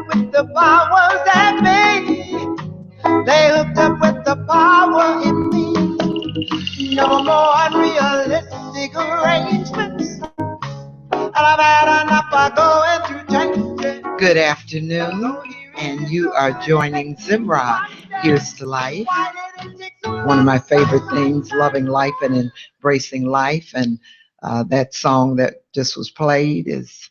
with the powers that be. They hooked up with the power in me. No more unrealistic arrangements. And I've had enough of going through changes. Good afternoon, and you are joining Zemrah. Here's to life. One of my favorite things, loving life and embracing life. And that song that just was played is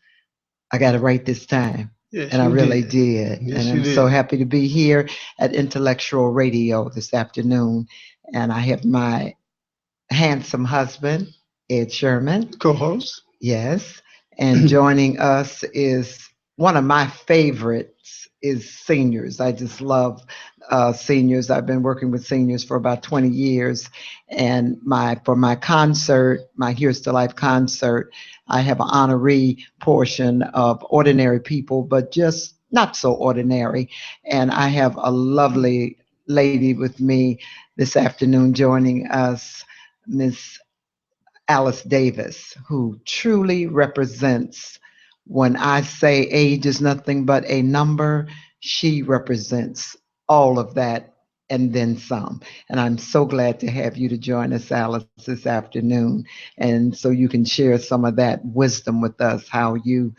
I got it right this time. Yes, and I really did. Yes, and I'm so happy to be here at Intellectual Radio this afternoon. And I have my handsome husband, Ed Sherman. Co-host. Yes. And joining us is one of my favorites is seniors. I just love seniors. I've been working with seniors for about 20 years. And for my concert, my Here's to Life concert, I have an honoree portion of ordinary people, but just not so ordinary. And I have a lovely lady with me this afternoon joining us, Miss Alice Davis, who truly represents, when I say age is nothing but a number, she represents all of that and then some. And I'm so glad to have you to join us, Alice, this afternoon. And so you can share some of that wisdom with us, how you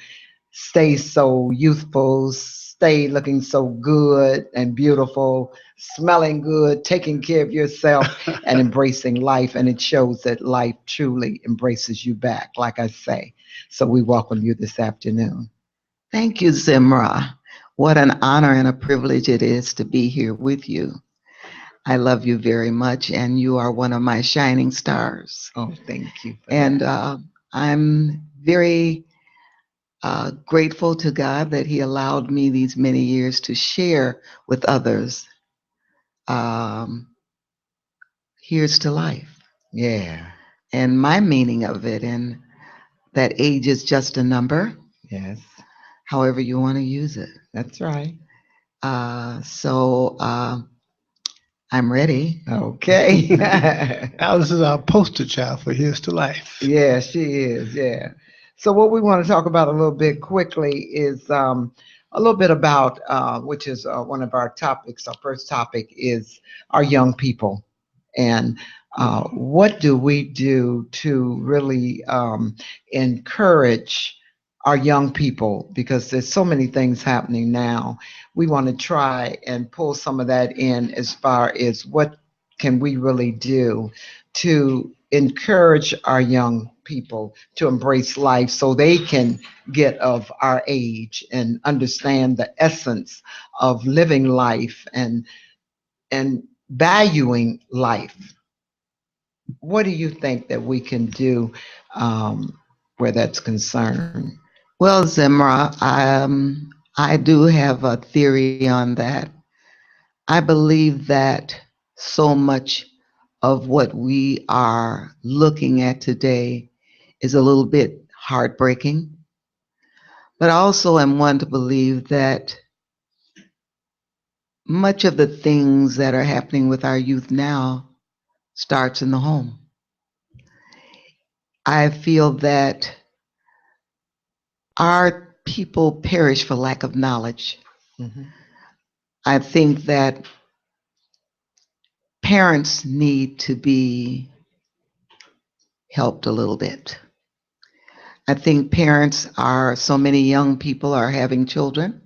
stay so youthful, stay looking so good and beautiful, smelling good, taking care of yourself, and embracing life. And it shows that life truly embraces you back, like I say. So we welcome you this afternoon. Thank you, Zemrah. What an honor and a privilege it is to be here with you. I love you very much, and you are one of my shining stars. Oh, thank you. And I'm very grateful to God that He allowed me these many years to share with others. Um, Here's to life. Yeah. And my meaning of it, and that age is just a number. Yes. However you want to use it. That's right. So I'm ready. Okay. Alice is our poster child for Here's to Life. Yeah, she is. Yeah. So what we want to talk about a little bit quickly is a little bit about which is one of our topics. Our first topic is our young people, and what do we do to really encourage our young people? Because there's so many things happening now. We want to try and pull some of that in as far as what can we really do to encourage our young people to embrace life so they can get of our age and understand the essence of living life and valuing life. What do you think that we can do where that's concerned? Well, Zemra, I do have a theory on that. I believe that so much of what we are looking at today is a little bit heartbreaking, but I also am one to believe that much of the things that are happening with our youth now starts in the home. I feel that our people perish for lack of knowledge. Mm-hmm. I think that parents need to be helped a little bit. I think parents are, so many young people are having children,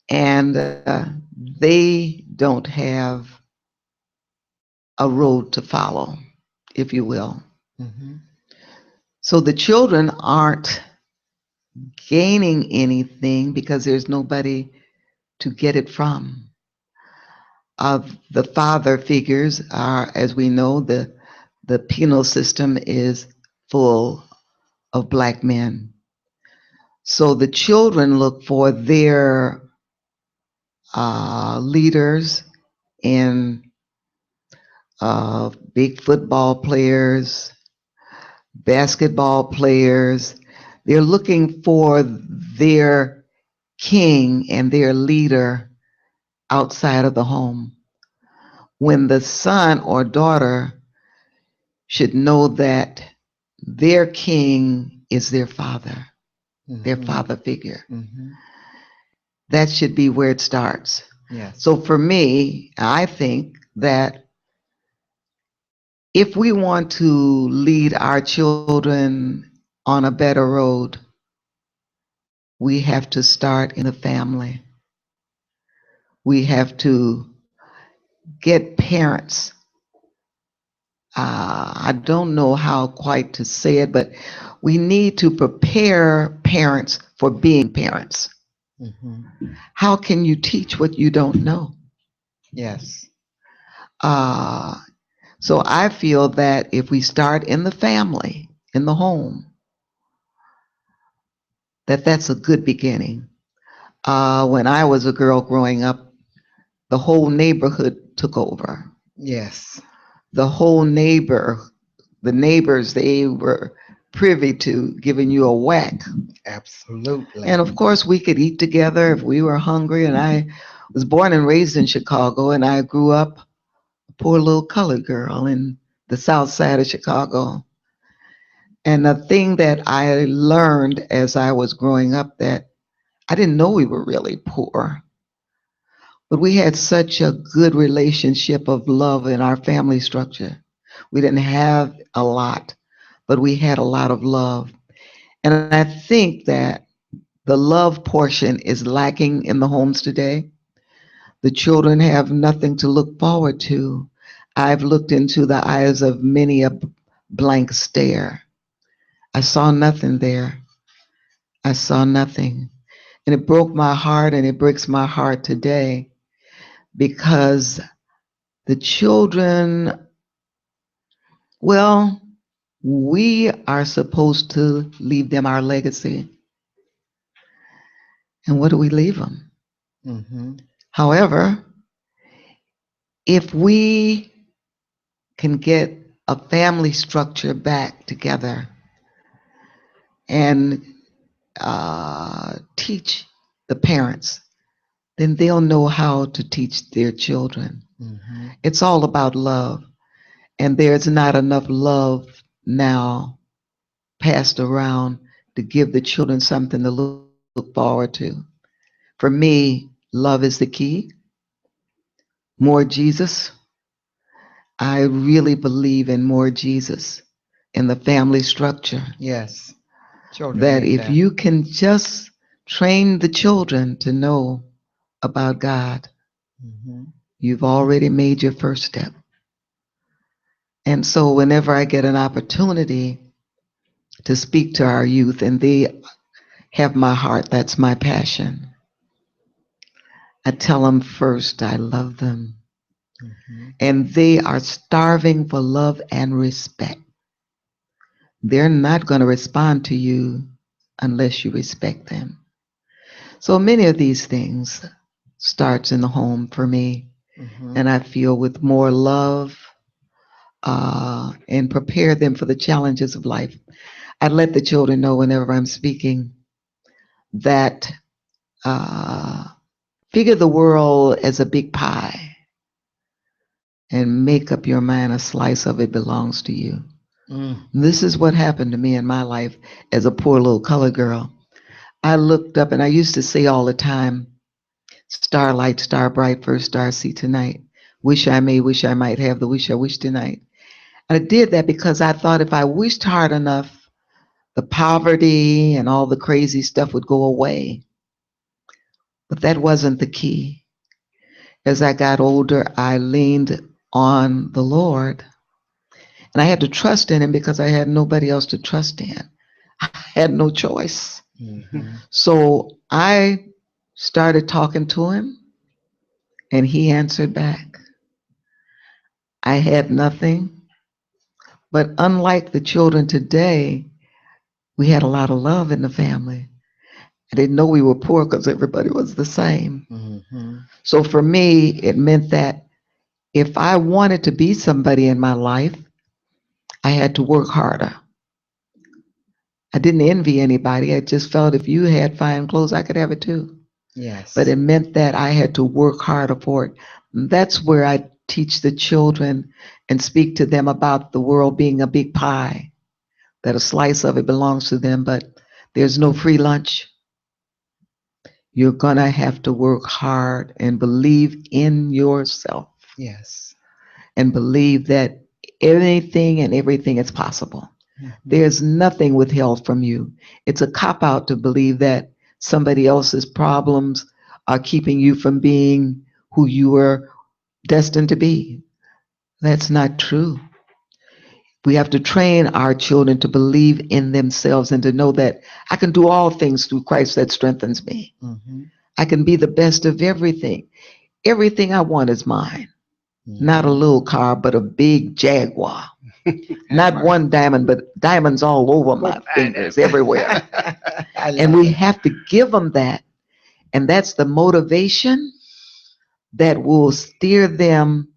and they don't have a road to follow, if you will. Mm-hmm. So the children aren't gaining anything because there's nobody to get it from. The father figures are, as we know, the penal system is full of black men. So the children look for their leaders in big football players, basketball players. They're looking for their king and their leader outside of the home. When the son or daughter should know that their king is their father, their Mm-hmm. father figure. Mm-hmm. That should be where it starts. Yes. So for me, I think that if we want to lead our children on a better road, we have to start in the family. We have to get parents. I don't know how quite to say it, but we need to prepare parents for being parents. Hmm. How can you teach what you don't know? Yes. Uh, so I feel that if we start in the family, in the home, that's a good beginning. When I was a girl growing up, the whole neighborhood took over. Yes. The whole the neighbors, they were privy to giving you a whack. Absolutely. And of course, we could eat together if we were hungry. And I was born and raised in Chicago, and I grew up a poor little colored girl in the south side of Chicago. And the thing that I learned as I was growing up, that I didn't know we were really poor, but we had such a good relationship of love in our family structure. We didn't have a lot, but we had a lot of love. And I think that the love portion is lacking in the homes today. The children have nothing to look forward to. I've looked into the eyes of many a blank stare. I saw nothing there. I saw nothing. And it broke my heart, and it breaks my heart today because the children, well, we are supposed to leave them our legacy. And what do we leave them? Hmm. However, if we can get a family structure back together and teach the parents, then they'll know how to teach their children. Hmm. It's all about love, and there's not enough love now passed around to give the children something to look forward to. For me, love is the key. More Jesus. I really believe in more Jesus in the family structure. Yes. Children That need if that. you can just train the children to know about God, Hmm. you've already made your first step. And so, whenever I get an opportunity to speak to our youth and they have my heart, that's my passion. I tell them first, I love them. Hmm. And they are starving for love and respect. They're not going to respond to you unless you respect them. So many of these things starts in the home for me. Hmm. And I feel with more love and prepare them for the challenges of life. I let the children know whenever I'm speaking that uh, figure the world as a big pie and make up your mind a slice of it belongs to you. Mm. This is what happened to me in my life as a poor little colored girl. I looked up and I used to say all the time, starlight, star bright, first star see tonight. Wish I may, wish I might have the wish I wish tonight. I did that because I thought if I wished hard enough, the poverty and all the crazy stuff would go away. But that wasn't the key. As I got older, I leaned on the Lord and I had to trust in Him because I had nobody else to trust in. I had no choice. Hmm. So I started talking to Him and He answered back. I had nothing, but unlike the children today, we had a lot of love in the family. I didn't know we were poor because everybody was the same. Hmm. So for me, it meant that if I wanted to be somebody in my life, I had to work harder. I didn't envy anybody. I just felt if you had fine clothes, I could have it too. But Yes. it meant that I had to work harder for it. That's where I teach the children and speak to them about the world being a big pie, that a slice of it belongs to them, but there's no free lunch. You're going to have to work hard and believe in yourself Yes. and believe that anything and everything is possible. There's nothing withheld from you. It's a cop out to believe that somebody else's problems are keeping you from being who you were destined to be. That's not true. We have to train our children to believe in themselves and to know that I can do all things through Christ that strengthens me. Mm-hmm. I can be the best of everything. Everything I want is mine. Not a Mm-hmm. little car, but a big Jaguar. Not Right. one diamond, but diamonds all over Go my find fingers, them. everywhere. I And love we it. have to give them that. And that's the motivation that will steer them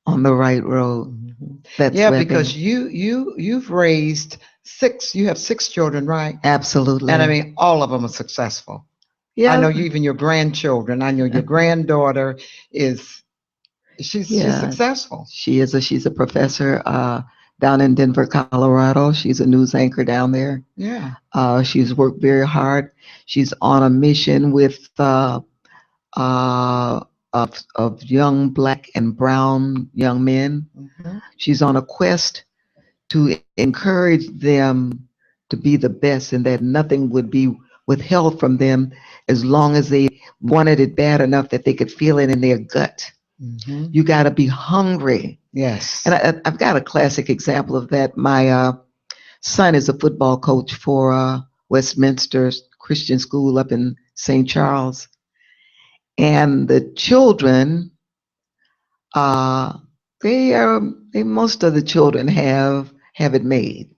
on the right road. Mhm. That's Yeah, where because they you've raised six. You have six children, right? And I absolutely. mean, all of them are successful. I know Yeah, you, even your grandchildren. I know your granddaughter is she's yeah. successful. She's a professor down in Denver, Colorado. She's a news anchor down there. Yeah. She's worked very hard. She's on a mission with of young black and brown young men. Hmm. She's on a quest to encourage them to be the best and that nothing would be withheld from them as long as they wanted it bad enough that they could feel it in their gut. Hmm. You got to be hungry. And Yes. I've got a classic example of that. My son is a football coach for Westminster Christian School up in St. Charles. And the children, uh, they are, most of the children have it made.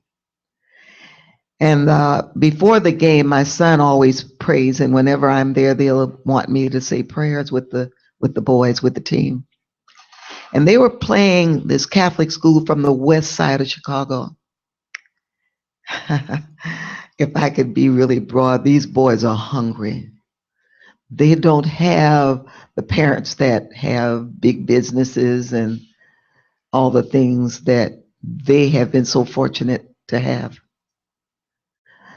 And before the game, my son always prays, and whenever I'm there, they'll want me to say prayers with the boys, with the team. And they were playing this Catholic school from the west side of Chicago. If I could be really broad, these boys are hungry. They don't have the parents that have big businesses and all the things that they have been so fortunate to have.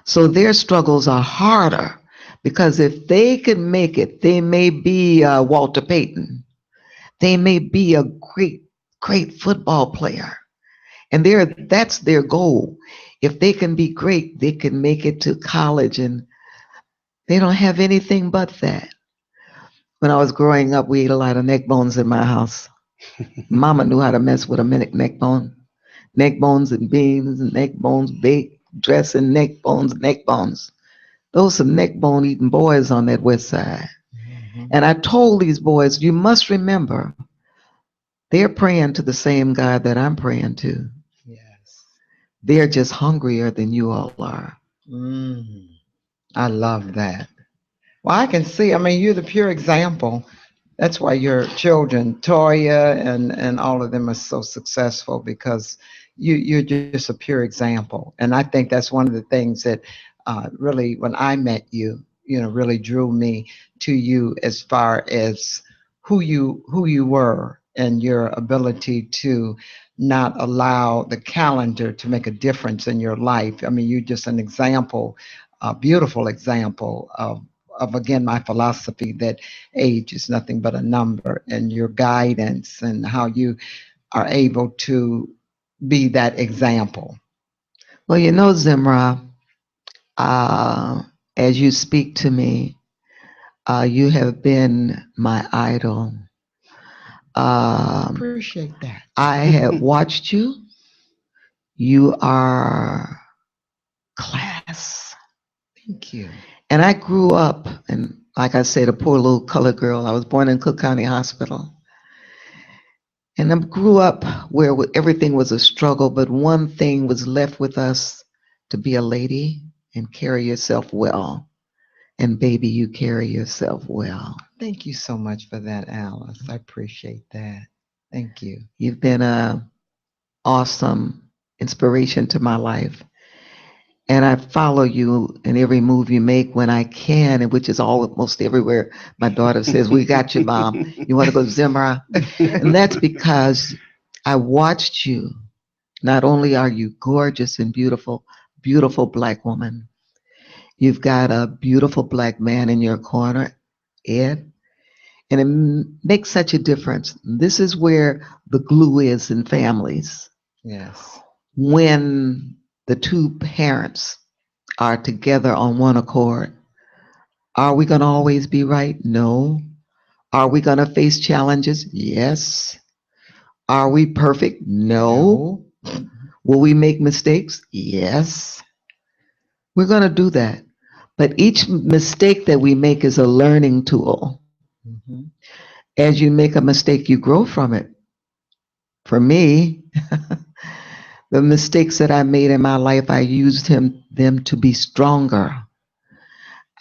So their struggles are harder because if they can make it, they may be Walter Payton. They may be a great football player. And that's their goal. If they can be great, they can make it to college, and they don't have anything but that. When I was growing up, we ate a lot of neck bones in my house. Mama knew how to mess with a neck bone. Neck bones and beans and neck bones, baked dressing, neck bones, neck bones. Those some neck bone eating boys on that west side. Hmm. And I told these boys, you must remember, they're praying to the same God that I'm praying to. Yes. They're just hungrier than you all are. Mm. I love that. Well, I can see. I mean, you're the pure example. That's why your children, Toya and all of them, are so successful because you're just a pure example. And I think that's one of the things that really, when I met you, really drew me to you as far as who you were and your ability to not allow the calendar to make a difference in your life. I mean, you're just an example, a beautiful example of again my philosophy that age is nothing but a number, and your guidance and how you are able to be that example. Well, Zemrah, uh, as you speak to me, you have been my idol. I Um, appreciate that. I have watched you. You are class. Thank you. And I grew up, and like I said, a poor little colored girl. I was born in Cook County Hospital. And I grew up where everything was a struggle, but one thing was left with us to be a lady and carry yourself well. And baby, you carry yourself well. Thank you so much for that, Alice. I appreciate that. Thank you. You've been a awesome inspiration to my life. And I follow you in every move you make when I can, and which is almost everywhere. My daughter says, "We got you, Mom. You want to go to Zemrah?" And that's because I watched you. Not only are you gorgeous and beautiful, beautiful black woman, You've got a beautiful black man in your corner, Ed, and it makes such a difference. This is where the glue is in families. Yes. When the two parents are together on one accord, are we going to always be right? No. Are we going to face challenges? Yes. Are we perfect? No. No. Will we make mistakes? Yes. We're going to do that. But each mistake that we make is a learning tool. Mm-hmm. As you make a mistake, you grow from it. For me, the mistakes that I made in my life, I used them to be stronger.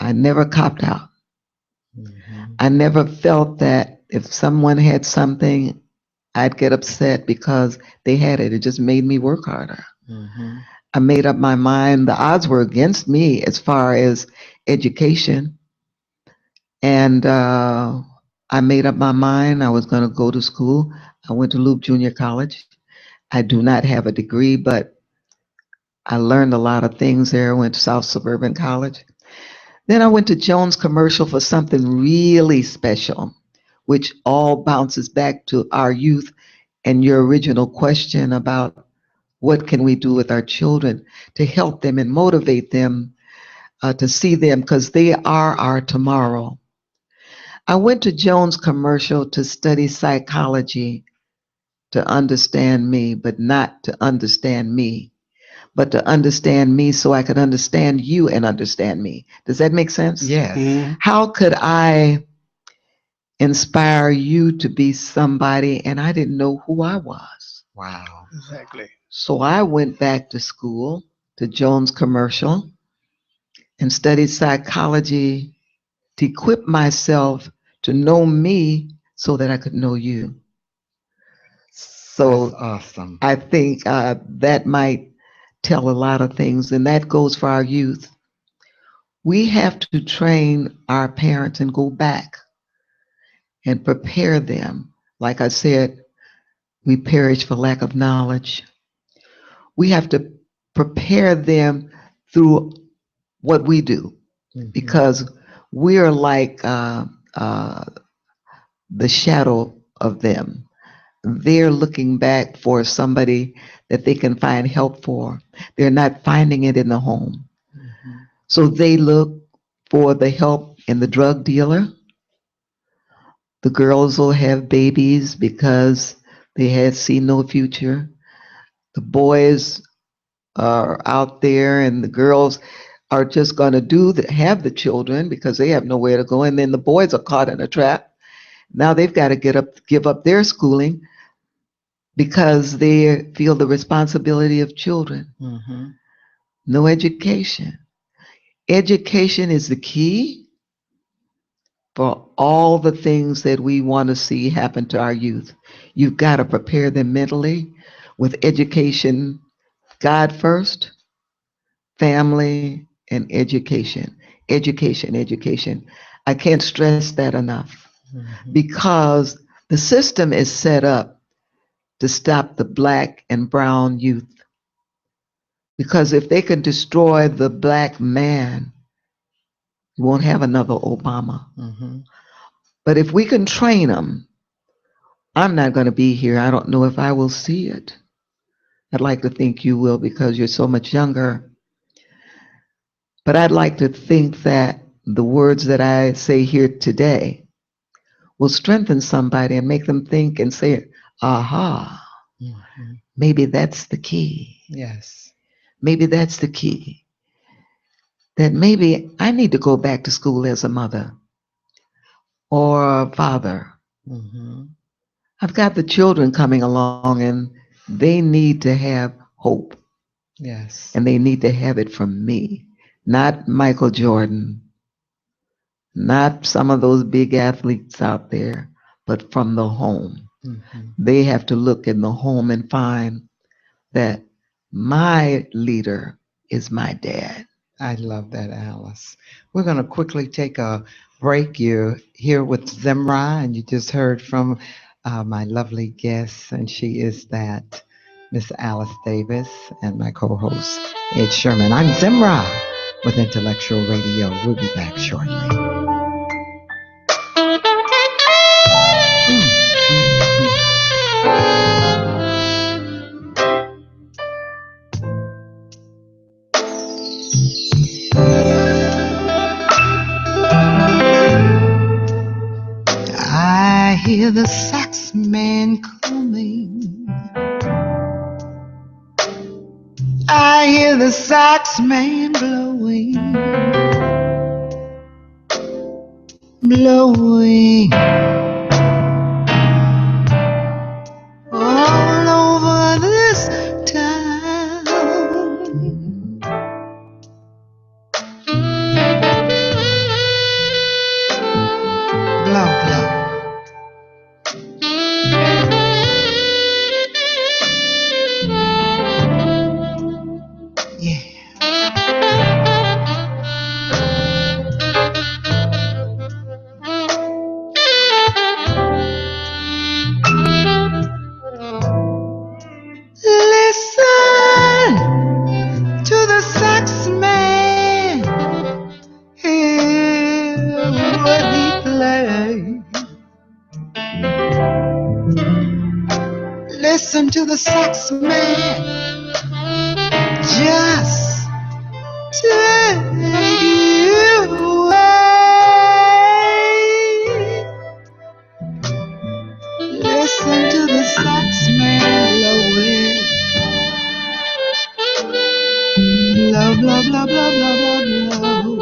I never copped out. Mm-hmm. I never felt that if someone had something, I'd get upset because they had it. It just made me work harder. Mm-hmm. I made up my mind. The odds were against me as far as education. And I made up my mind I was going to go to school. I went to Loop Junior College. I do not have a degree, but I learned a lot of things there. Went to South Suburban College. Then I went to Jones Commercial for something really special, which all bounces back to our youth and your original question about what can we do with our children to help them and motivate them to see them because they are our tomorrow. I went to Jones Commercial to study psychology to understand me, but not to understand me, but to understand me so I could understand you and understand me. Does that make sense? Yes. Mhm. How could I inspire you to be somebody and I didn't know who I was? Wow. Exactly. So I went back to school to Jones Commercial and studied psychology to equip myself to know me so that I could know you. That's So awesome. I think that might tell a lot of things, and that goes for our youth. We have to train our parents and go back and prepare them. Like I said, we perish for lack of knowledge. We have to prepare them through what we do Mm-hmm. because we're like uh, the shadow of them. They're looking back for somebody that they can find help for. They're not finding it in the home. Mm-hmm. So they look for the help in the drug dealer. The girls will have babies because they had seen no future. The boys are out there and the girls are just going to have the children because they have nowhere to go, and then the boys are caught in a trap. Now they've got to give up their schooling because they feel the responsibility of children. Mm-hmm. No education. Education is the key for all the things that we want to see happen to our youth. You've got to prepare them mentally with education, God first, family, and education. Education, education. I can't stress that enough Mm-hmm. because the system is set up to stop the black and brown youth. Because if they can destroy the black man, you won't have another Obama. Mm-hmm. But if we can train them, I'm not going to be here. I don't know if I will see it. I'd like to think you will because you're so much younger. But I'd like to think that the words that I say here today will strengthen somebody and make them think and say, aha, Mm-hmm. maybe that's the key. Yes. Maybe that's the key. That maybe I need to go back to school as a mother or a father. Mm-hmm. I've got the children coming along and they need to have hope Yes. and they need to have it from me, not Michael Jordan, not some of those big athletes out there, but from the home. Mm-hmm. They have to look in the home and find that my leader is my dad. I love that, Alice. We're going to quickly take a break. You're here with Zemrah, and you just heard from my lovely guest, and she is Miss Alice Davis, and my co host, Ed Sherman. I'm Zemrah. with Intellectual Radio. We'll be back shortly. I hear the sax man coming. I hear the sax man blowing, blowing all over this town. Blow, blow. Yeah. Listen to the sax man. Hear what he plays. Listen to the sax man. Just take you away. Listen to the sax man blowing. Blow, blow, blow, blow, blow, blow, blow.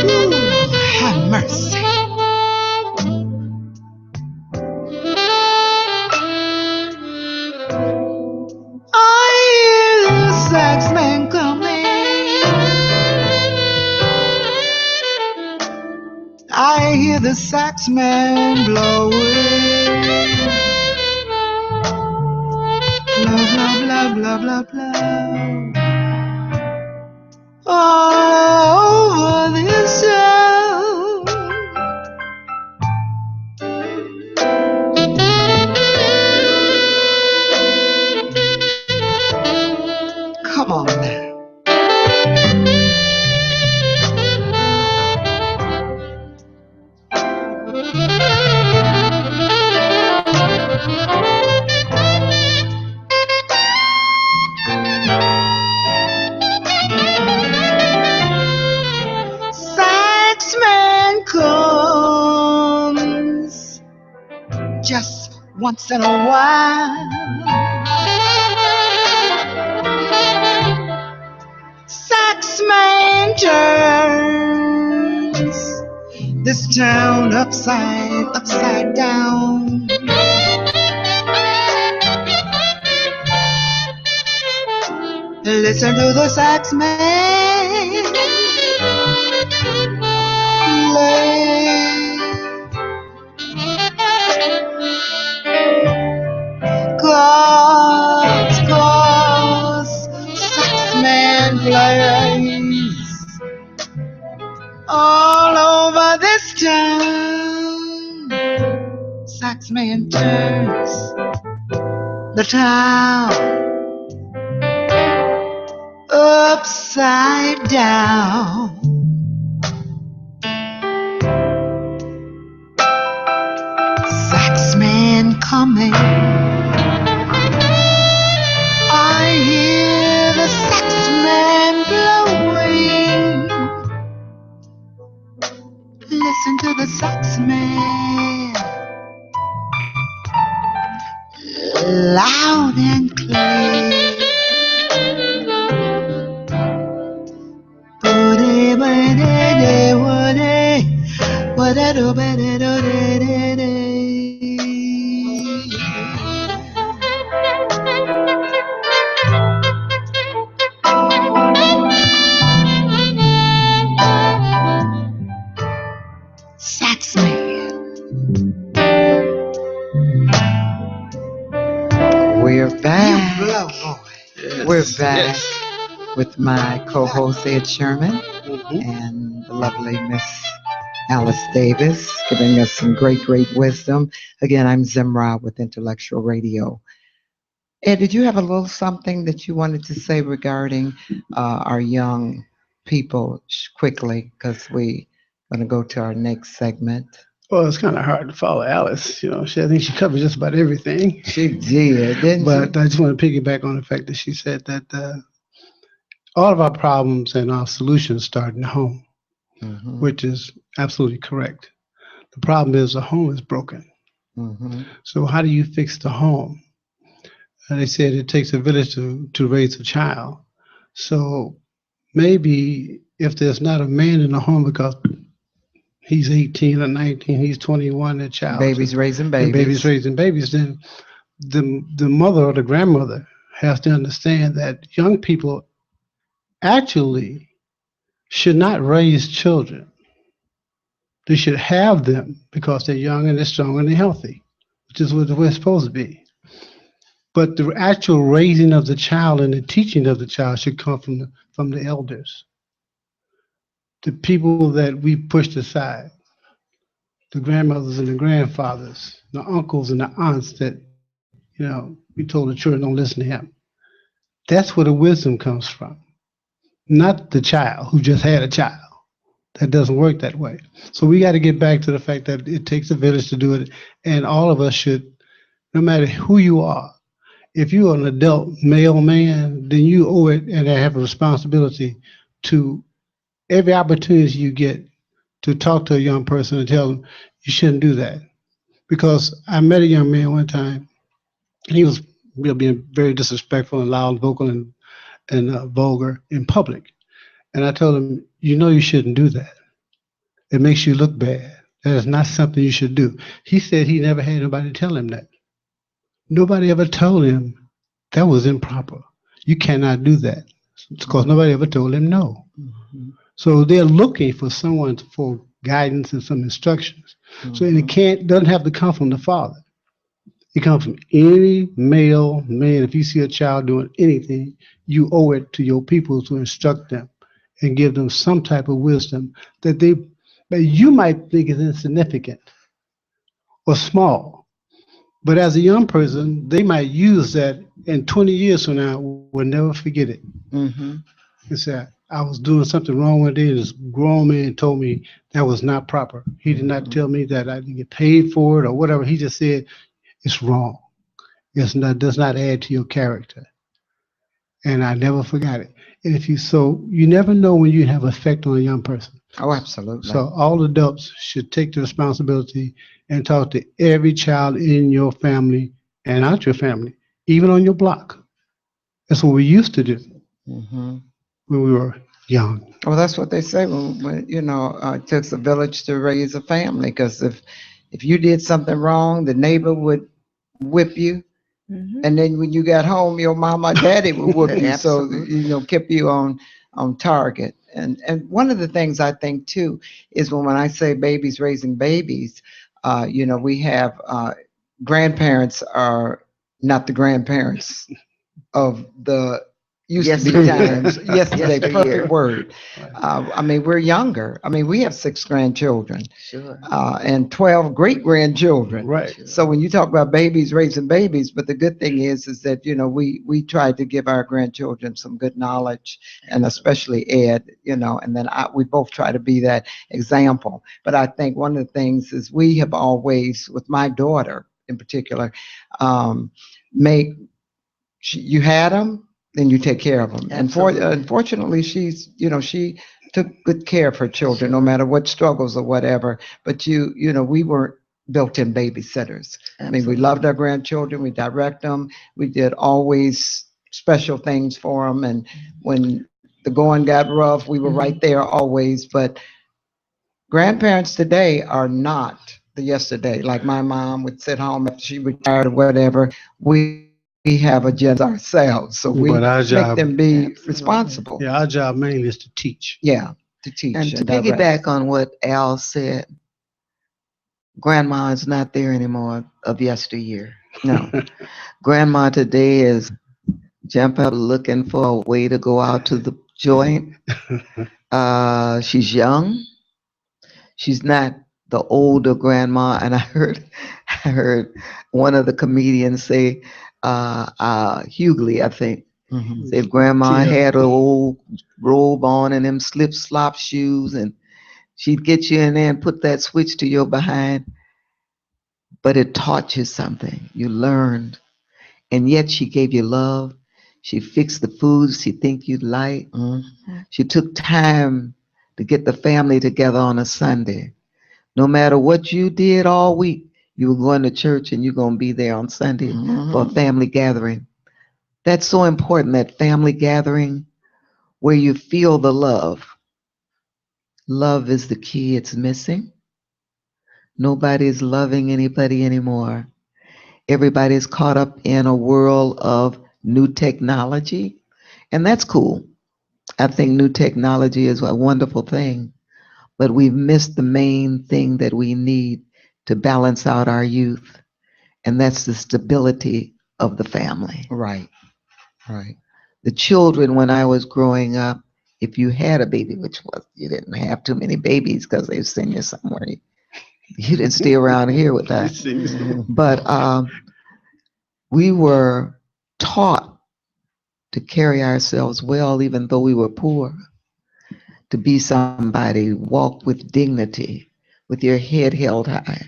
Ooh, have mercy. I hear the sax man coming. I hear the sax man blowing. Blah, blah, blah, blah, blah, blah. All over this town. Come on now. Saxman comes just once in a while. Saxman turns this town upside down. Listen to the sax man play. Cause sax man plays all over this town. Sax man turns the town upside down. Saxman coming. I hear the saxman blowing. Listen to the saxman loud and clear. Saxman. We're back. We're back with my co-host Ed Sherman and the lovely Miss Alice Davis, giving us some great wisdom. Again, I'm Zemrah with Intellectual Radio. Ed, did you have a little something that you wanted to say regarding our young people quickly? Because we going to go to our next segment. Well, it's kind of hard to follow Alice. I think she covered just about everything. She did, didn't But she? I just want to piggyback on the fact that she said that all of our problems and our solutions start in the home, Mm-hmm. which is absolutely correct. The problem is the home is broken. Mm-hmm. So how do you fix the home? They said it takes a village to raise a child. So maybe if there's not a man in the home because he's 18 or 19, he's 21, that child, Babies raising and babies babies. raising babies, then the mother or the grandmother has to understand that young people actually should not raise children. They should have them because they're young and they're strong and they're healthy, which is what we're supposed to be. But the actual raising of the child and the teaching of the child should come from the elders, the people that we pushed aside, the grandmothers and the grandfathers, the uncles and the aunts that we told the children don't listen to him. That's where the wisdom comes from, not the child who just had a child. That doesn't work that way. So we got to get back to the fact that it takes a village to do it, and all of us should, no matter who you are, if you're an adult male man, then you owe it and have a responsibility to every opportunity you get to talk to a young person and tell them you shouldn't do that. Because I met a young man one time, and he was being very disrespectful and loud, vocal, and vulgar in public. And I told him, you shouldn't do that. It makes you look bad. That is not something you should do. He said he never had anybody tell him that. Nobody ever told him that was improper. You cannot do that because nobody ever told him no. Mm-hmm. So they're looking for someone for guidance and some instructions. So and it Mm-hmm. can't doesn't have to come from the father. It comes from any male man. If you see a child doing anything, you owe it to your people to instruct them and give them some type of wisdom that you might think is insignificant or small. But as a young person, they might use that, and 20 years from now will never forget it. Mm-hmm. They say, I was doing something wrong one day, and this grown man told me that was not proper. He did not Mm-hmm. tell me that I didn't get paid for it or whatever. He just said it's wrong. It's not does not add to your character. And I never forgot it. And you never know when you have effect on a young person. Oh, absolutely. So all adults should take the responsibility and talk to every child in your family and out your family, even on your block. That's what we used to do Mm-hmm. when we were young. Well, that's what they say when it takes a village to raise a family. Because if you did something wrong, the neighbor would whip you, Hmm. and then when you got home, your mama, daddy would whoop you. So Absolutely. keep you on target. And one of the things I think too is when I say babies raising babies, we have grandparents are not the grandparents of the used to be Yesteryear. times. Yesterday, perfect Yesteryear. word. Right. I mean, we're younger. I mean, we have 6 grandchildren Sure. and 12 great grandchildren. Right. Sure. So when you talk about babies raising babies, but the good thing is that we try to give our grandchildren some good knowledge, and especially Ed, and then we both try to be that example. But I think one of the things is we have always, with my daughter in particular, um, make you had them, then you take care of them. And Absolutely. unfortunately, she took good care of her children, no Sure. matter what struggles or whatever. But we weren't built-in babysitters. I mean, we loved Absolutely. our grandchildren. We direct them. We did always special things for them. And when the going got rough, we were right there always. But grandparents today are not the yesterday. Like my mom would sit home after she retired or whatever. We have agendas ourselves, so we But our make them job, be Absolutely. responsible. yeah, our job mainly is to teach. Yeah, to teach And to and direct. piggyback on what Al said, grandma is not there anymore of yesteryear. No. Grandma today is jumping up looking for a way to go out to the joint. She's young. She's not the older grandma. And I heard one of the comedians say, Hughley, I think. Hmm. Said grandma TF. had her old robe on and them slip slop shoes, and she'd get you in there and put that switch to your behind, but it taught you something. You learned. And yet she gave you love. She fixed the foods she think you'd like. Hmm. She took time to get the family together on a Sunday. No matter what you did all week, you were going to church and you're going to be there on Sunday for a Hmm. family gathering. That's so important, that family gathering where you feel the love. Love is the key. It's missing. Nobody's loving anybody anymore. Everybody's caught up in a world of new technology, and that's cool. I think new technology is a wonderful thing, but we've missed the main thing that we need to balance out our youth, and that's the stability of the family. Right. Right. The children, when I was growing up, if you had a baby, which was, you didn't have too many babies because they send you somewhere. You didn't stay around here with You that. see, Hmm. But we were taught to carry ourselves well, even though we were poor, to be somebody, walk with dignity, with your head held high.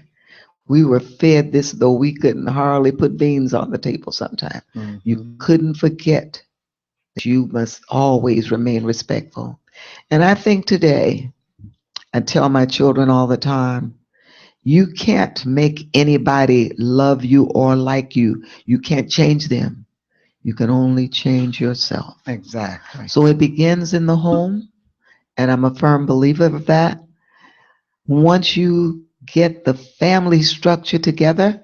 We were fed this, though we couldn't hardly put beans on the table sometimes. You Hmm. couldn't forget that you must always remain respectful. And I think today, I tell my children all the time, you can't make anybody love you or like you. You can't change them. You can only change yourself. Exactly. So it begins in the home, and I'm a firm believer of that. Once you get the family structure together,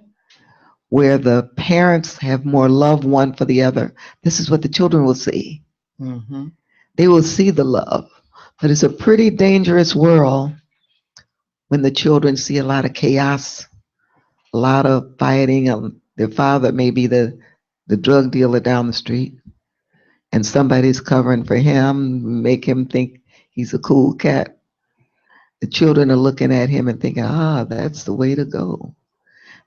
where the parents have more love one for the other, this is what the children will see. Hmm. They will see the love. But it's a pretty dangerous world when the children see a lot of chaos, a lot of fighting. Their father may be the drug dealer down the street, and somebody's covering for him, make him think he's a cool cat. The children are looking at him and thinking, that's the way to go.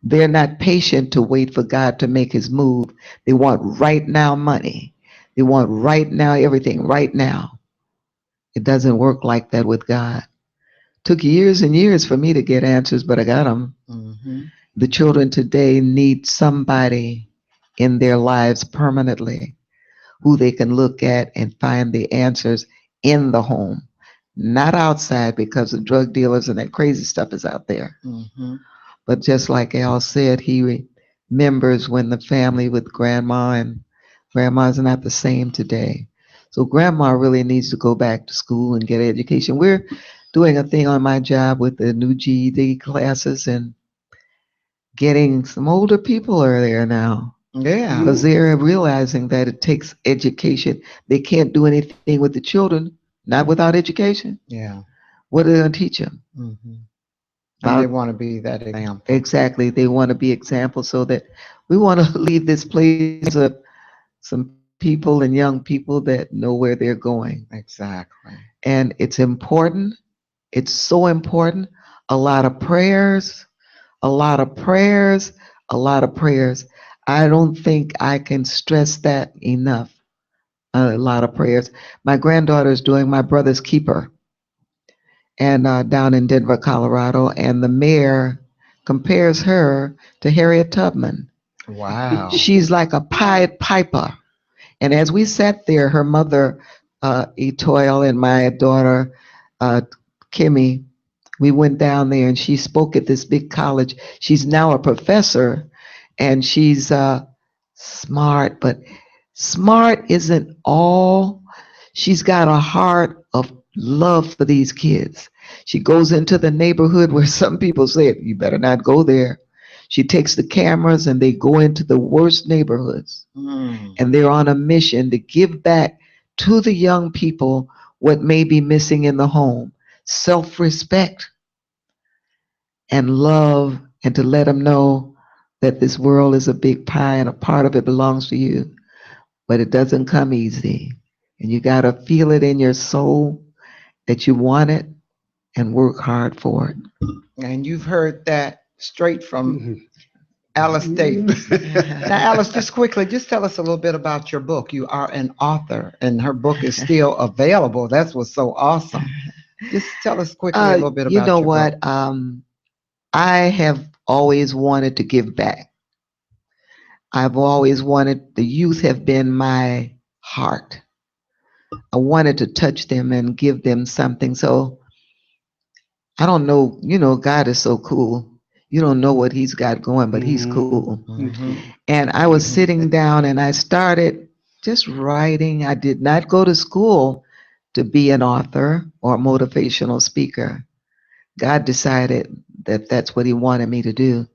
They're not patient to wait for God to make his move. They want right now money. They want right now everything, right now. It doesn't work like that with God. Took years and years for me to get answers, but I got them. Hmm. The children today need somebody in their lives permanently who they can look at and find the answers in the home, not outside because the drug dealers and that crazy stuff is out there. Hmm. But just like Al said, he remembers when the family with grandma and grandma's not the same today. So grandma really needs to go back to school and get education. We're doing a thing on my job with the new GED classes and getting some older people are there now Yeah. because they're realizing that it takes education. They can't do anything with the children, not without education. Yeah. What are they going to teach them? Hmm. And they About want to be that example. exactly. They want to be examples so that we want to leave this place of some people and young people that know where they're going. Exactly. And it's important. It's so important. A lot of prayers, a lot of prayers, a lot of prayers. I don't think I can stress that enough. A lot of prayers. My granddaughter is doing my brother's keeper, and down in Denver, Colorado, and the mayor compares her to Harriet Tubman. Wow. She's like a Pied Piper. And as we sat there, her mother, Etoile, and my daughter, uh, Kimmy, we went down there and she spoke at this big college. She's now a professor and she's smart, but smart isn't all. She's got a heart of love for these kids. She goes into the neighborhood where some people say, you better not go there. She takes the cameras and they go into the worst neighborhoods Mm. and they're on a mission to give back to the young people what may be missing in the home: self-respect and love, and to let them know that this world is a big pie and a part of it belongs to you, but it doesn't come easy. And you got to feel it in your soul that you want it and work hard for it. And you've heard that straight from Mhm. Alice Davis. Now, Alice, just quickly, just tell us a little bit about your book. You are an author, and her book is still available. That's what's so awesome. Just tell us quickly a little bit You know about your book. what? I have always wanted to give back. I've always wanted, the youth have been my heart. I wanted to touch them and give them something. So I don't know, God is so cool. You don't know what he's got going, but he's Mhm. cool. Hmm. And I was sitting down and I started just writing. I did not go to school to be an author or a motivational speaker. God decided that that's what he wanted me to do.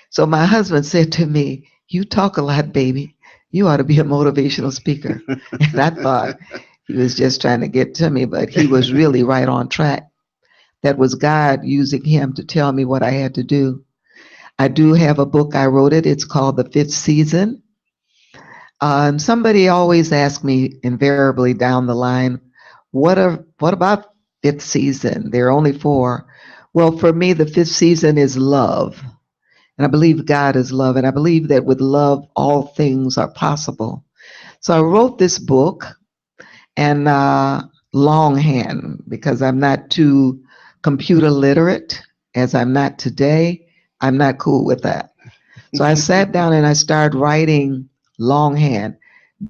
So my husband said to me, "You talk a lot, baby. You ought to be a motivational speaker." And I thought he was just trying to get to me, but he was really right on track. That was God using him to tell me what I had to do. I do have a book, I wrote it. It's called The Fifth Season. And somebody always asks me invariably down the line, what about fifth season? There are only four. Well, for me, the fifth season is love. And I believe God is love. And I believe that with love, all things are possible. So I wrote this book and longhand because I'm not too computer literate as I'm not today. I'm not cool with that. So I sat down and I started writing longhand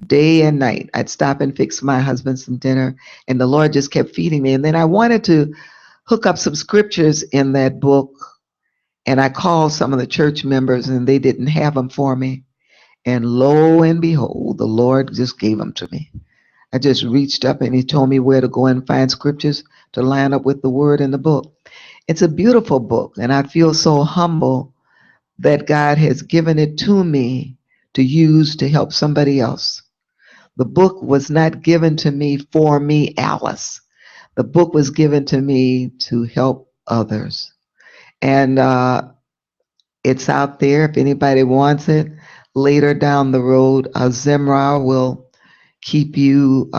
day and night. I'd stop and fix my husband some dinner, and the Lord just kept feeding me. And then I wanted to hook up some scriptures in that book, and I called some of the church members, and they didn't have them for me. And lo and behold, the Lord just gave them to me. I just reached up and he told me where to go and find scriptures to line up with the word in the book. It's a beautiful book, and I feel so humble that God has given it to me to use to help somebody else. The book was not given to me for me, Alice. The book was given to me to help others. And it's out there if anybody wants it. Later down the road, Zemrah will keep you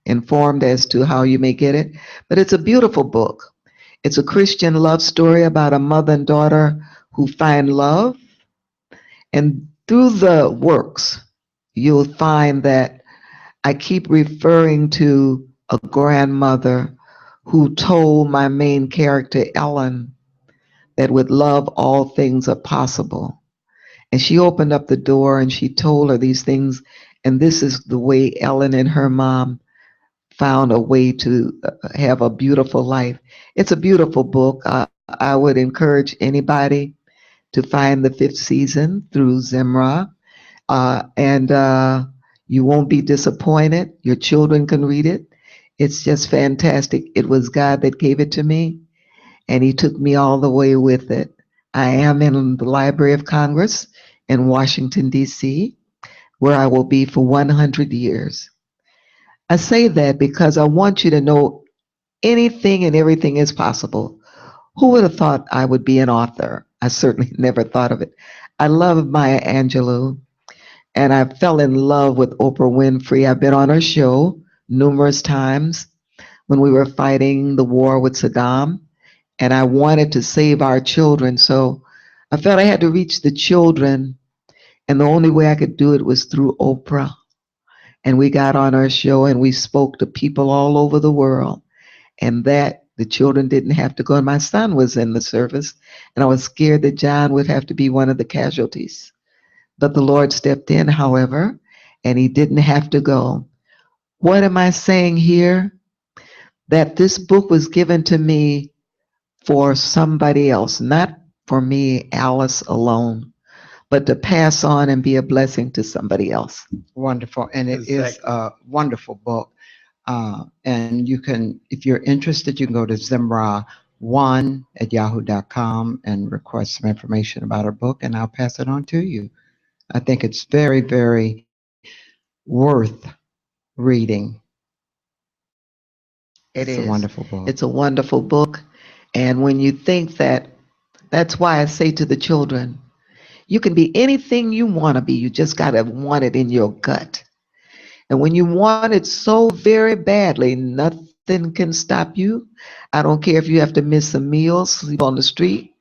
informed as to how you may get it. But it's a beautiful book. It's a Christian love story about a mother and daughter who find love. And through the works, you'll find that I keep referring to a grandmother who told my main character, Ellen, that with love, all things are possible. And she opened up the door and she told her these things. And this is the way Ellen and her mom found a way to have a beautiful life. It's a beautiful book. I would encourage anybody to find the fifth season through Zemrah. And you won't be disappointed. Your children can read it. It's just fantastic. It was God that gave it to me, and He took me all the way with it. I am in the Library of Congress in Washington, D.C., where I will be for 100 years. I say that because I want you to know anything and everything is possible. Who would have thought I would be an author? I certainly never thought of it. I love Maya Angelou, and I fell in love with Oprah Winfrey. I've been on her show numerous times when we were fighting the war with Saddam, and I wanted to save our children. So I felt I had to reach the children, and the only way I could do it was through Oprah. And we got on our show and we spoke to people all over the world, and that the children didn't have to go. And my son was in the service, and I was scared that John would have to be one of the casualties. But the Lord stepped in, however, and he didn't have to go. What am I saying here? That this book was given to me for somebody else, not for me, Alice, alone, but to pass on and be a blessing to somebody else. Wonderful. And it is Exactly. a wonderful book. And you can, if you're interested, you can go to Zemrah1 at yahoo.com and request some information about her book, and I'll pass it on to you. I think it's very, very worth reading. It It's a is. wonderful book. It's a wonderful book. And when you think that, that's why I say to the children, you can be anything you want to be. You just got to want it in your gut. And when you want it so very badly, nothing can stop you. I don't care if you have to miss a meal, sleep on the street.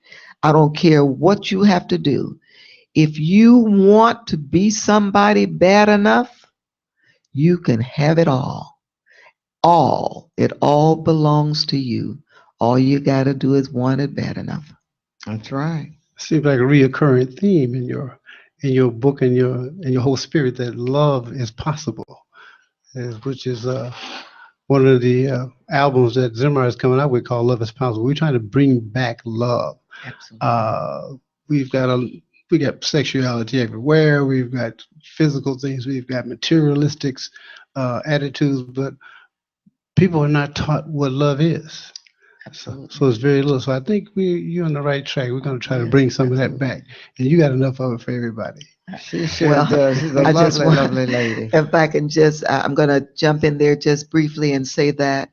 I don't care what you have to do. If you want to be somebody bad enough, you can have it all. All. It all belongs to you. All you got to do is want it bad enough. That's right. Seems like a reoccurring theme in your book and your whole spirit that love is possible, which is one of the albums that Zemrah is coming out with called "Love Is Possible." We're trying to bring back love. Absolutely. We've got we got sexuality everywhere. We've got physical things. We've got materialistics attitudes, but people are not taught what love is. Absolutely. So it's very little. So I think you're on the right track. We're going to try to Yes, bring some of that absolutely. back, and you got enough of it for everybody. She sure Well, does. She's a I just lovely, want, lovely lady. if I can just, I'm going to jump in there just briefly and say that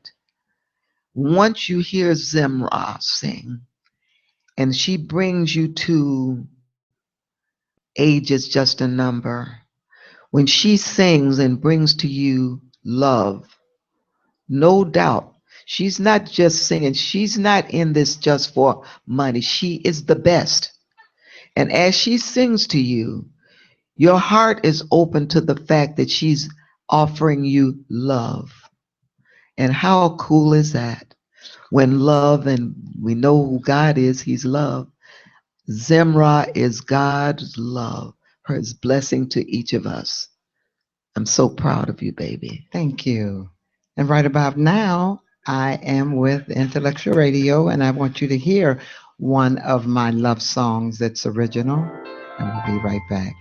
once you hear Zemrah sing, and she brings you to age is just a number. When she sings and brings to you love, no doubt, she's not just singing, she's not in this just for money. She is the best. And as she sings to you, your heart is open to the fact that she's offering you love. And how cool is that? When love, and we know who God is, He's love. Zemrah is God's love, His blessing to each of us. I'm so proud of you, baby. Thank you. And right about now, I am with Intellectual Radio, and I want you to hear one of my love songs that's original, and we'll be right back.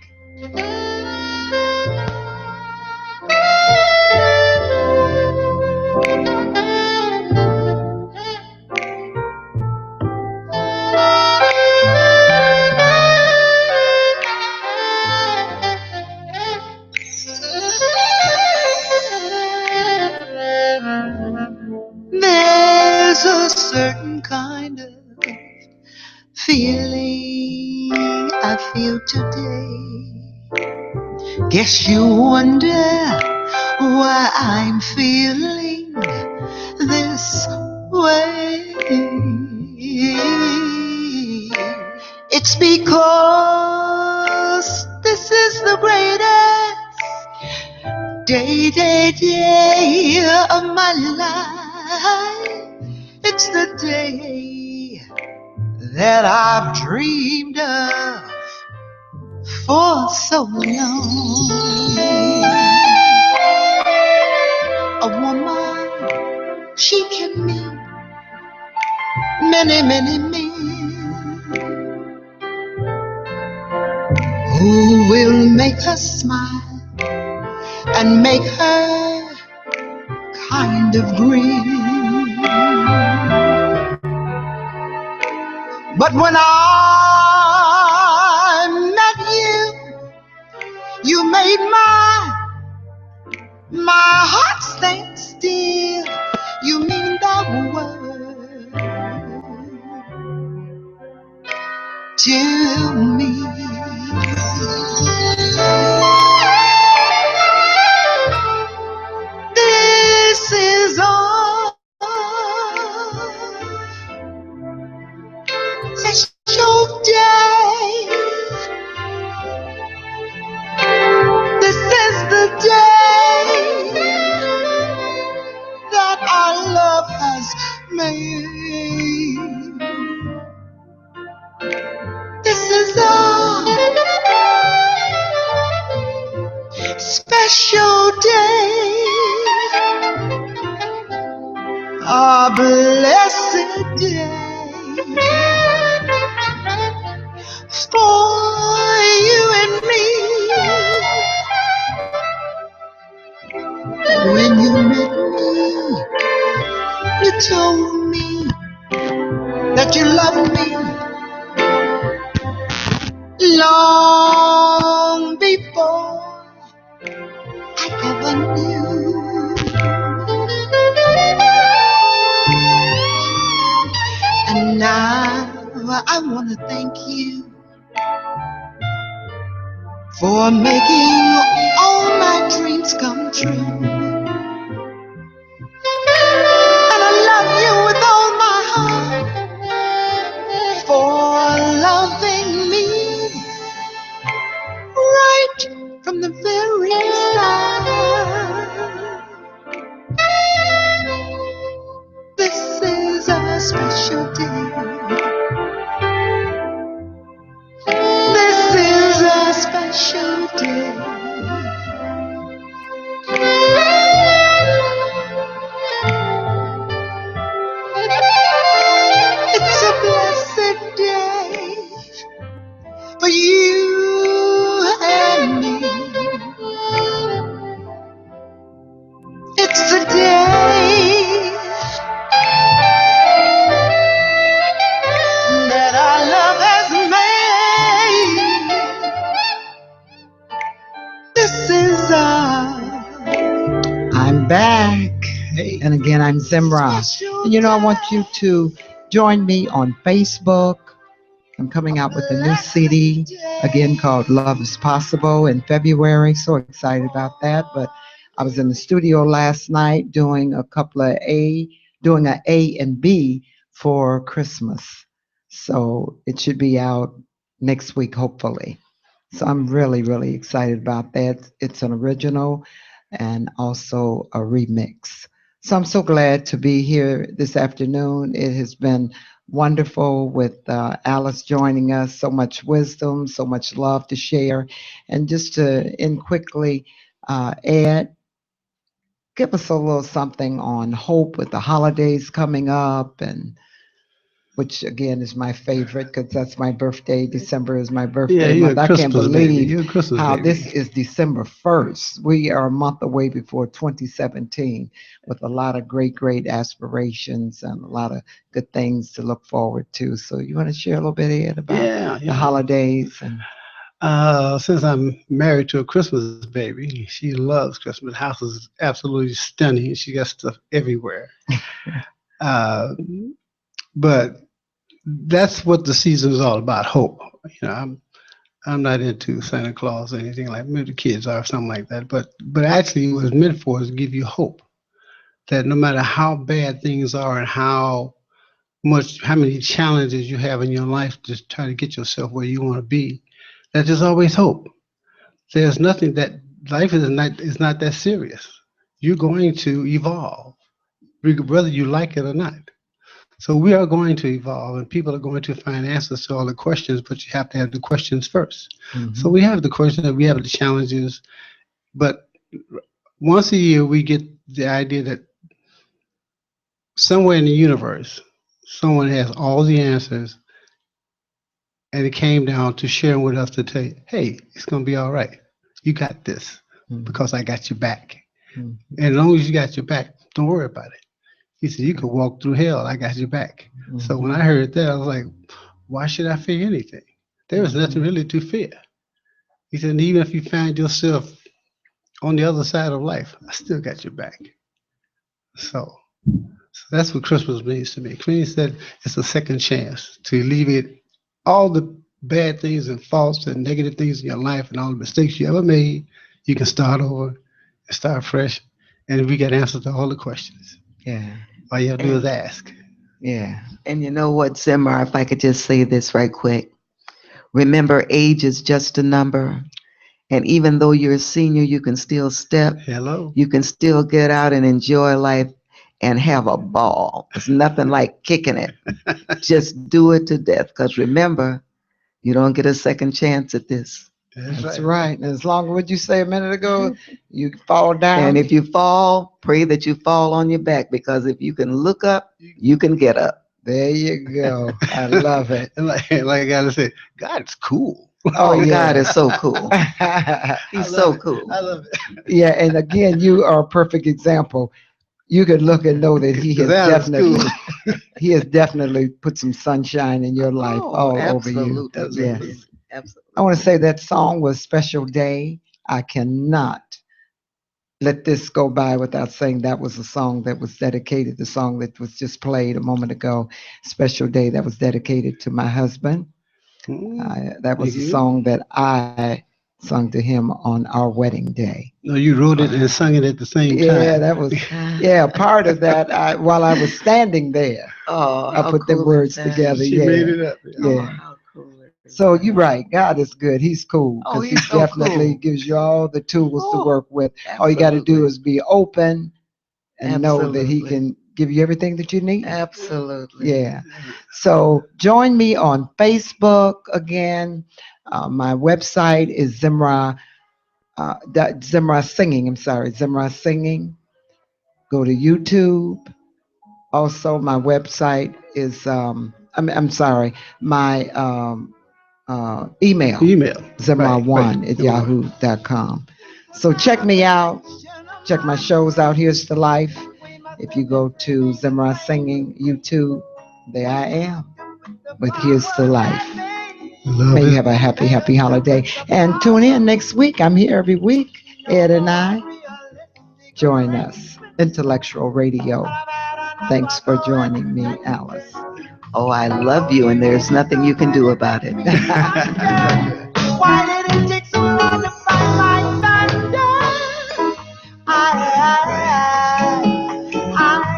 There's a certain kind of feeling I feel today. Guess you wonder why I'm feeling this way. It's because this is the greatest day of my life. It's the day that I've dreamed of for so long. A woman, she can meet many, many men who will make her smile and make her kind of grin. But when I met you, you made my heart stand still. You mean the world to me. This is all special day. This is the day that our love has made. This is a special day, a blessed day for you and me. When you met me, you told me that you loved me long before I ever knew. And now I want to thank you for making all my dreams come true. And I love you with all my heart for loving me a special day. This is a special day. It's a blessed day for you and me. It's the day that our love has made. This is I'm back. Hey. And again, I'm Zemrah. And I want you to join me on Facebook. I'm coming out with a new CD again called Love is Possible in February. So excited about that. But I was in the studio last night doing a A and B for Christmas. So it should be out next week, hopefully. So I'm really, really excited about that. It's an original and also a remix. So I'm so glad to be here this afternoon. It has been wonderful with Alice joining us. So much wisdom, so much love to share. And just to end quickly, Ed, give us a little something on hope with the holidays coming up, and which again is my favorite because that's my birthday. December is my Yeah, birthday you're a month. I can't Christmas baby. believe You're a Christmas how baby. this is December 1st. We are a month away before 2017 with a lot of great, great aspirations and a lot of good things to look forward to. So you want to share a little bit, Ed, about Yeah, the holidays? And Since I'm married to a Christmas baby, she loves Christmas. The house is absolutely stunning. She got stuff everywhere. Uh, but that's what the season is all about, hope. I'm not into Santa Claus or anything like maybe the kids are or something like that. But actually, what it's meant for is to give you hope that no matter how bad things are and how many challenges you have in your life to try to get yourself where you want to be, that there's always hope. There's nothing that life is not that serious. You're going to evolve, whether you like it or not. So we are going to evolve, and people are going to find answers to all the questions, but you have to have the questions first. So we have the questions, we have the challenges, but once a year we get the idea that somewhere in the universe, someone has all the answers, and it came down to sharing with us to tell you, hey, it's going to be all right. You got this because I got your back. And as long as you got your back, don't worry about it. He said, you could walk through hell. I got your back. So when I heard that, I was like, why should I fear anything? There is nothing really to fear. He said, and even if you find yourself on the other side of life, I still got your back. So that's what Christmas means to me. Christmas said it's a second chance to alleviate all the bad things and faults and negative things in your life and all the mistakes you ever made. You can start over and start fresh. And we got answers to all the questions. yeah, All you have to do is ask. yeah. And you know what, Zemrah, if I could just say this right quick. Remember, age is just a number. And even though you're a senior, you can still step. Hello. You can still get out and enjoy life and have a ball. It's nothing like kicking it. Just do it to death. Because remember, you don't get a second chance at this. That's right. And as long as what you say a minute ago, you fall down. And if you fall, pray that you fall on your back. Because if you can look up, you can get up. There you go. I love it. And like I gotta say, God's cool. Oh, yeah. God is so cool. He's so cool. I love it. Yeah, and again, you are a perfect example. You could look and know that he has That is definitely, cool. he has definitely put some sunshine in your life all over you. Absolutely. Yes. Absolutely. I want to say that song was Special Day. I cannot let this go by without saying that was a song that was dedicated, the song that was just played a moment ago, Special Day, that was dedicated to my husband. That was Thank a you. song that I sung to him on our wedding day. No, you wrote it and sung it at the same time. Yeah, that was, yeah, part of that. While I was standing there, Oh, I how put the cool words is that? together. She Yeah, made it up. Oh, yeah. how cool is So that? you're right. God is good. He's cool Oh, because he's he so definitely cool. gives you all the tools to Oh, work with. All you got to do absolutely. is be open and know that he Absolutely. can give you everything that you need. Absolutely. Yeah. So join me on Facebook again. My website is Zemrah, Zemrah Singing. I'm sorry, Zemrah Singing. Go to YouTube. Also, my website is, I'm sorry, my email, Email. Right, right. Zemrah1 at Number one. yahoo.com. So check me out. Check my shows out. Here's the life. If you go to Zemrah Singing YouTube, there I am with Here's the Life. Love May you it. have a happy, happy holiday. And tune in next week. I'm here every week. Ed and I. Join us. Intellectual Radio. Thanks for joining me, Alice. Oh, I love you, and there's nothing you can do about it. Why did it take so long to find my thunder? I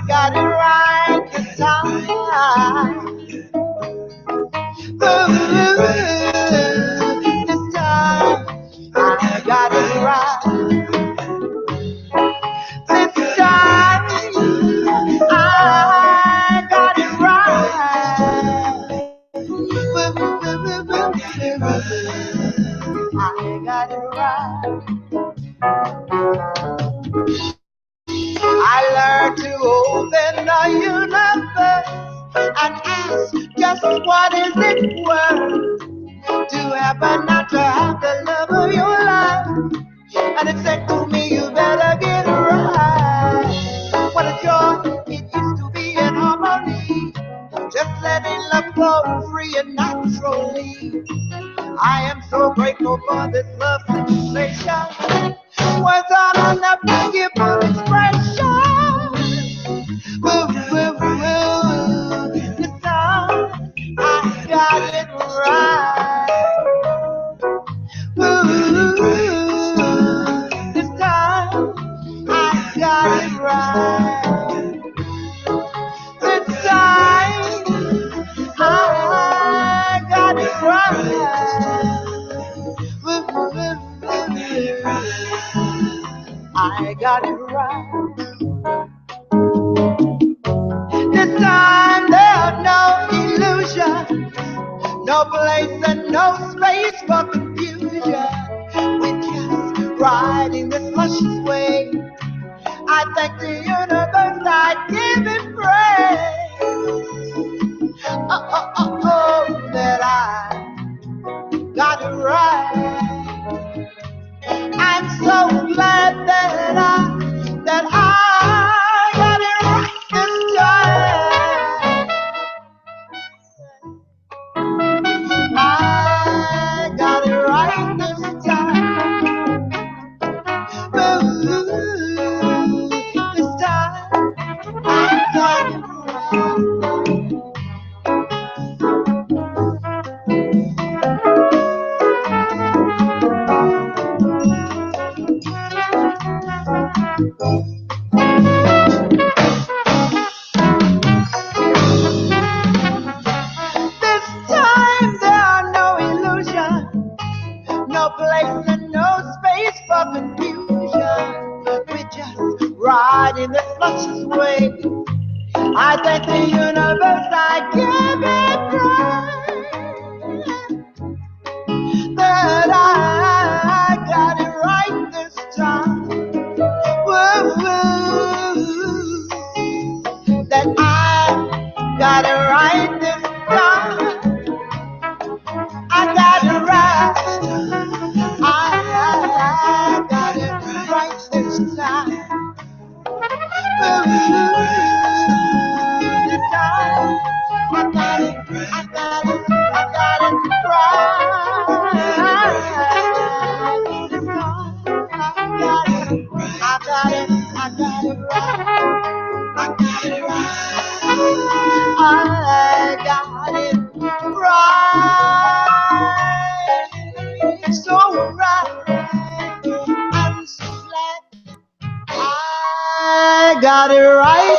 got it right this time. This time I got it right. This time I got it right. I got it right. I learned to open the universe and ask just what is it worth to happen not to have the love of your life. And it said to me, you better get right. What a joy it is to be in harmony, just letting love flow free and naturally. I am so grateful for this love sensation. Words are not enough to give full expression. Woo, woo, woo. This time I got it right. Woo, this time I got it right. This time I got it right. Woo, I got it right. This time there's no illusion, no place and no space for confusion. We're just riding this luscious wave. I thank the universe, I give it praise. Oh, that I got it right. I'm so glad that I got it right this time. I got it right this time. Ooh, this time I got it right. This time there are no illusions, no place and no space for confusion. We just ride in this luscious way. I thank the universe, I give it praise that I got it right this time. Woo, that I got it right this time. I got it right. I got it right this time. This time I got it. I got it. I got it right. This time I got it. I got it. I got it right. I got it right. I got it right. So right. I'm so glad I got it right.